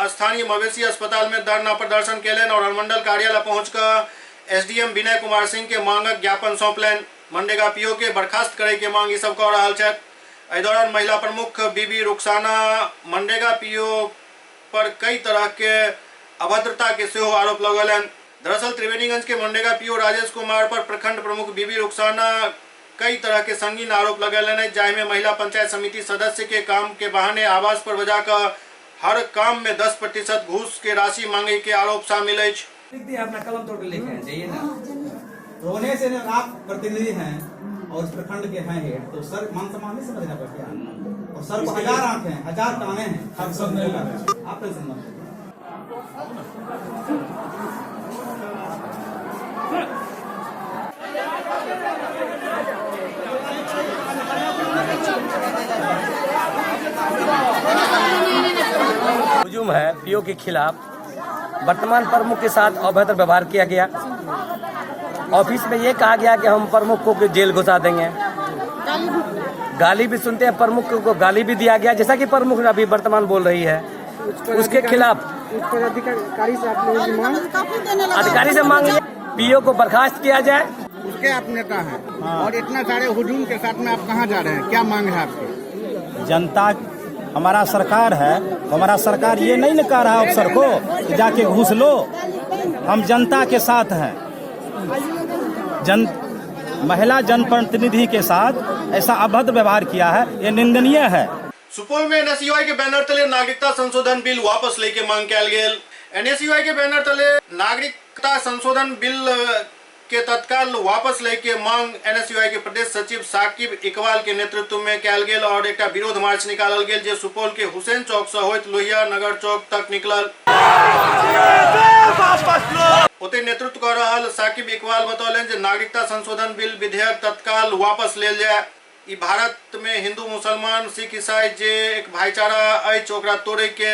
स्थानीय मवेशी अस्पताल में धरना प्रदर्शन केलन और अनुमंडल कार्यालय पहुंचकर SDM विनय कुमार सिंह के मांगक ज्ञापन सौंपलन। मनरेगा PO के बर्खास्त करे के मांग ई सब कऽ रहल छथि। एहि दौरान महिला प्रमुख बीबी रुखसाना मनरेगा PO पर कई तरह के अभद्रता के सेहो आरोप लगौलन। दरअसल त्रिवेणीगंज के मनरेगा PO राजेश कुमार पर प्रखंड प्रमुख बीबी रुखसाना कई तरह के संगीन आरोप लगौलन है, जाहि में महिला पंचायत समिति सदस्य के काम के बहाने आवास पर बजाकर हर काम में 10% घूस के राशि मांगे के आरोप शामिल है। अपना कलम तोड़ के लेके आना चाहिए ना। रोने से आप प्रतिनिधि हैं और उस प्रखंड के हैं हेड, तो सर मान सम्मान नहीं समझना पड़ता। और सर को 1000 आंखें हैं, 1000 काने हैं, आप टेंशन मत हुजूम है पीओ के खिलाफ। वर्तमान प्रमुख के साथ अभद्र व्यवहार किया गया। ऑफिस में ये कहा गया कि हम प्रमुख को जेल घुसा देंगे। गाली भी सुनते हैं, प्रमुख को गाली भी दिया गया, जैसा कि प्रमुख अभी वर्तमान बोल रही है। उसके खिलाफ अधिकारी से मांग पीओ को बर्खास्त किया जाए। उसके आप नेता हैं और इतना सारे हुजूम के साथ में आप कहाँ जा रहे हैं, क्या मांग है आपकी? जनता हमारा सरकार है, हमारा सरकार ये नहीं न कह रहा है अफसर को कि जाके घूस लो। हम जनता के साथ हैं। महिला जनप्रतिनिधि के साथ ऐसा अभद्र व्यवहार किया है, ये निंदनीय है। सुपौल में एनएसयूआई के बैनर तले नागरिकता संशोधन बिल वापस लेके मांग कल गेल। एनएसयूआई के बैनर तले नागरिकता संशोधन बिल के तत्काल वापस लेके मांग एनएसयूआई के प्रदेश सचिव साकिब इकबाल के नेतृत्व में कल गेल और एक विरोध मार्च निकालल गेल, जे सुपौल के हुसैन चौक से होइत लोहिया नगर चौक तक निकलल। ओते नेतृत्व कर रहल साकिब इकबाल बतौलन जे नागरिकता संशोधन बिल विधेयक तत्काल वापस लेल जाए। ई भारत में हिंदू मुसलमान सिख ईसाई जे एक भाईचारा अछि ओकरा तोड़े के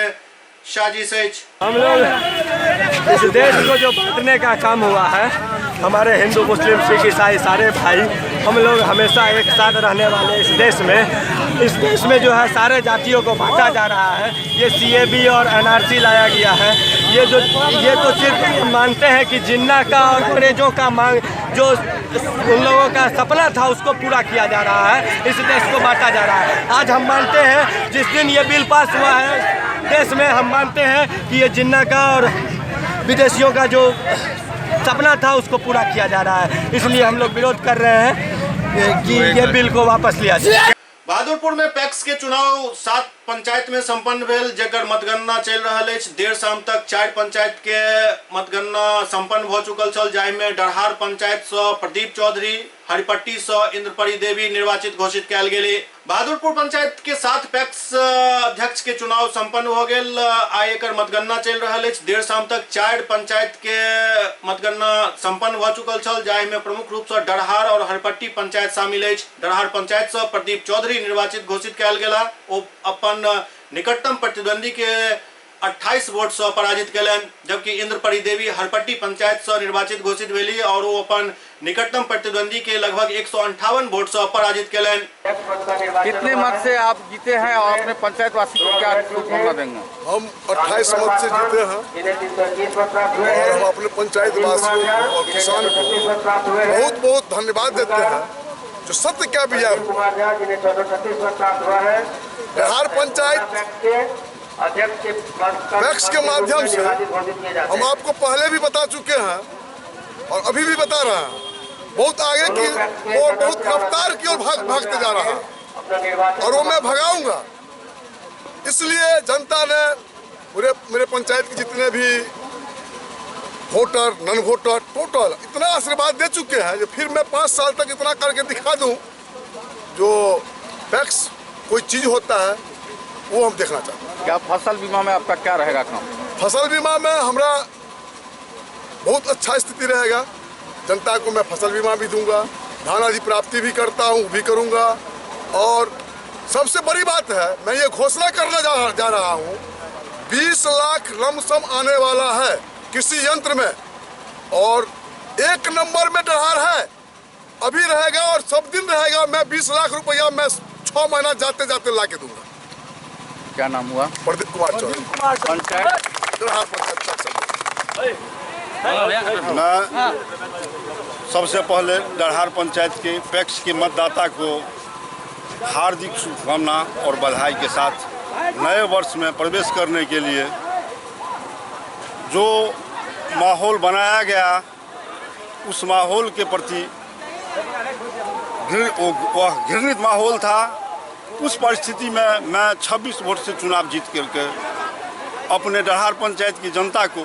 साजिश है। हम लोग इस देश को जो बांटने का काम हुआ है, हमारे हिंदू मुस्लिम सिख ईसाई सारे भाई हम लोग हमेशा एक साथ रहने वाले इस देश में जो है सारे जातियों को बांटा जा रहा है। ये सीएबी और एनआरसी लाया गया है। ये तो सिर्फ मानते हैं कि जिन्ना का और अंग्रेजों का मांग जो उन लोगों का सपना था उसको पूरा किया जा रहा है, इस देश को बांटा जा रहा है। आज हम मानते हैं जिस दिन ये बिल पास हुआ है देश में, हम मानते हैं कि ये जिन्ना का और विदेशियों का जो सपना था उसको पूरा किया जा रहा है। इसलिए हम लोग विरोध कर रहे हैं कि ये बिल को वापस लिया जाए। बहादुरपुर में पैक्स के चुनाव 7 पंचायत में संपन्न भेल, जेकर मतगणना चल रहा है। देर शाम तक 4 पंचायत के मतगणना संपन्न हो चुकल छल, जाहि में डरहार पंचायत से प्रदीप चौधरी, हरिपट्टी से इंद्रपरी देवी निर्वाचित घोषित कल गेली। बहादुरपुर पंचायत के 7 पैक्स अध्यक्ष के चुनाव संपन्न हो गेल। आइ एकर मतगणना चल रहा है। देर शाम तक 4 पंचायत के मतगणना संपन्न हो चुकल छल, जाहि में प्रमुख रूप से डरहार और हरिपट्टी पंचायत शामिल है। डरहार पंचायत से प्रदीप चौधरी निर्वाचित घोषित कल गेला। ओ अपन निकटतम प्रतिद्वंदी के 28 वोट से पराजित कलन, जबकि इंद्रपरी देवी हरपट्टी पंचायत से निर्वाचित घोषित भेली और वो अपन निकटतम प्रतिद्वंदी के लगभग 158 वोट से पराजित कलन। कितने मत से आप जीते हैं और अपने पंचायत वासी को क्या शुभकामना देंगे? हम 28 मत से जीते हैं और हम अपने पंचायत वासियों और किसान को बहुत बहुत धन्यवाद देते हैं जो सत्य क्या विजय। बिहार पंचायत पैक्स के माध्यम से हम आपको पहले भी बता चुके हैं और अभी भी बता रहे हैं, बहुत आगे की और बहुत रफ्तार की ओर भागते जा रहा है और वो मैं भगाऊंगा। इसलिए जनता ने मेरे पंचायत के जितने भी वोटर नॉन वोटर टोटल इतना आशीर्वाद दे चुके हैं जो फिर मैं 5 साल तक इतना करके दिखा दूं जो पैक्स कोई चीज होता है वो हम देखना चाहते हैं। क्या फसल बीमा में आपका क्या रहेगा काम? फसल बीमा में हमारा बहुत अच्छा स्थिति रहेगा। जनता को मैं फसल बीमा भी दूंगा, धान आदि प्राप्ति भी करता हूँ, भी करूंगा। और सबसे बड़ी बात है, मैं ये घोषणा करने जा रहा हूँ 20 लाख लमसम आने वाला है कृषि यंत्र में और 1 नंबर में डरहार है, अभी रहेगा और सब दिन रहेगा। मैं 20 लाख रुपया मैं 6 महीना जाते जाते ला के दूंगा। क्या नाम हुआ? प्रदीप कुमार चौधरी, मैं सबसे पहले डरहार पंचायत के पैक्स के मतदाता को हार्दिक शुभकामना और बधाई के साथ नए वर्ष में प्रवेश करने के लिए जो माहौल बनाया गया उस माहौल के प्रति वह घृणित माहौल था। उस परिस्थिति में मैं 26 वोट से चुनाव जीत करके अपने डरहार पंचायत की जनता को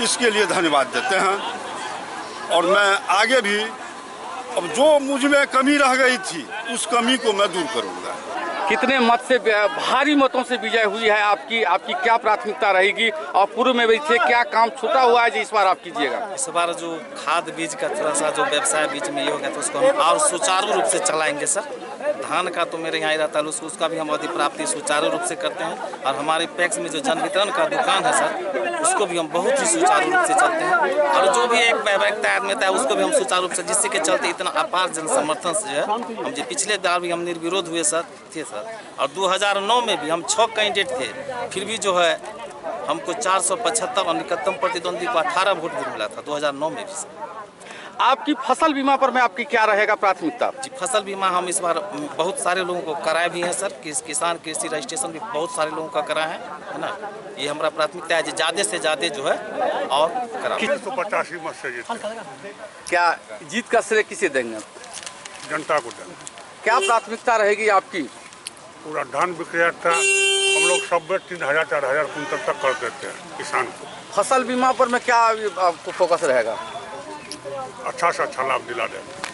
इसके लिए धन्यवाद देते हैं और मैं आगे भी अब जो मुझ में कमी रह गई थी उस कमी को मैं दूर करूंगा। कितने मत से, भारी मतों से विजय हुई है आपकी क्या प्राथमिकता रहेगी और पूर्व में वैसे क्या काम छूटा हुआ है जो इस बार आप कीजिएगा? इस बार जो खाद बीज का थोड़ा सा जो व्यवसाय बीच में ये हो गया तो उसको हम और सुचारू रूप से चलाएंगे सर। धान का तो मेरे यहाँ ही रहता है, उसका भी हम अधिप्राप्ति सुचारू रूप से करते हैं और हमारे पैक्स में जो जन वितरण का दुकान है सर उसको भी हम बहुत ही सुचारू रूप से चलते हैं और जो भी एक वैवाहिक आदमी है उसको भी हम सुचारू रूप से, जिससे के चलते इतना अपार जन समर्थन से है हम जो पिछले बार भी हम निर्विरोध हुए सर थे सर। और 2009 में भी हम 6 कैंडिडेट थे, फिर भी जो है हमको 475 और निकटतम प्रतिद्वंदी को 18 वोट भी मिला था 2009 में भी सर। आपकी फसल बीमा पर में आपकी क्या रहेगा प्राथमिकता? जी फसल बीमा हम इस बार बहुत सारे लोगों को कराए भी हैं सर, किसान कृषि रजिस्ट्रेशन भी बहुत सारे लोगों का कराए है ना। ये हमारा प्राथमिकता है ज़्यादा से ज़्यादा जो है और करा। 185 मत से जीते। क्या जीत का श्रेय किसे देंगे? जनता को देंगे। क्या प्राथमिकता रहेगी आपकी? पूरा धान विक्रय था हम लोग सब 3000 4000 कुंटल तक कर देते हैं किसान को। फसल बीमा पर में क्या आपको फोकस रहेगा? अच्छा से अच्छा लाभ दिला देंगे।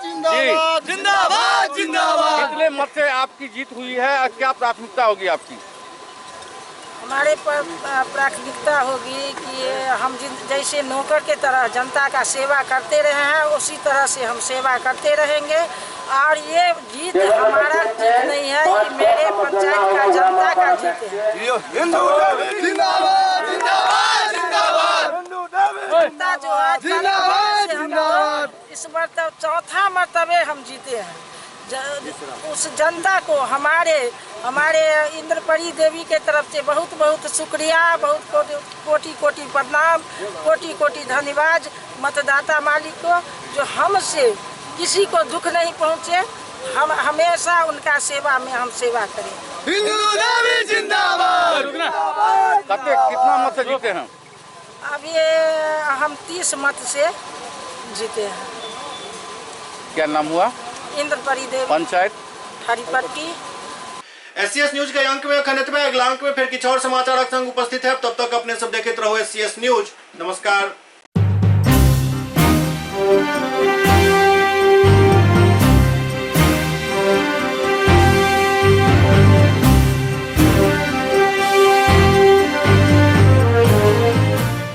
जिंदाबाद जिंदाबाद जिंदाबाद। कितने मत से आपकी जीत हुई है और क्या प्राथमिकता होगी आपकी? हमारे पर प्राथमिकता होगी कि हम जैसे नौकर के तरह जनता का सेवा करते रहे हैं उसी तरह से हम सेवा करते रहेंगे और ये जीत हमारा जीत नहीं है, ये मेरे पंचायत का जनता का जीत है। जनता जो है से हम लोग इस बार तो चौथा मर्तबे हम जीते हैं। उस जनता को हमारे इंद्रपरी देवी के तरफ से बहुत बहुत शुक्रिया, बहुत कोटि कोटि प्रणाम, कोटि कोटि धन्यवाद मतदाता मालिक को जो हमसे किसी को दुख नहीं पहुँचे। हम हमेशा उनका सेवा में हम सेवा करें। कितना मत से जीते हैं? अब ये हम 30 मत से जीते हैं। क्या नाम हुआ? इंद्रपरी देवी, पंचायत हरिपट्टी। SCS न्यूज के अंक में खंडित में अगला अंक में फिर कुछ और समाचार संग उपस्थित है। तब तक अपने सब देखते रहो SCS न्यूज। नमस्कार।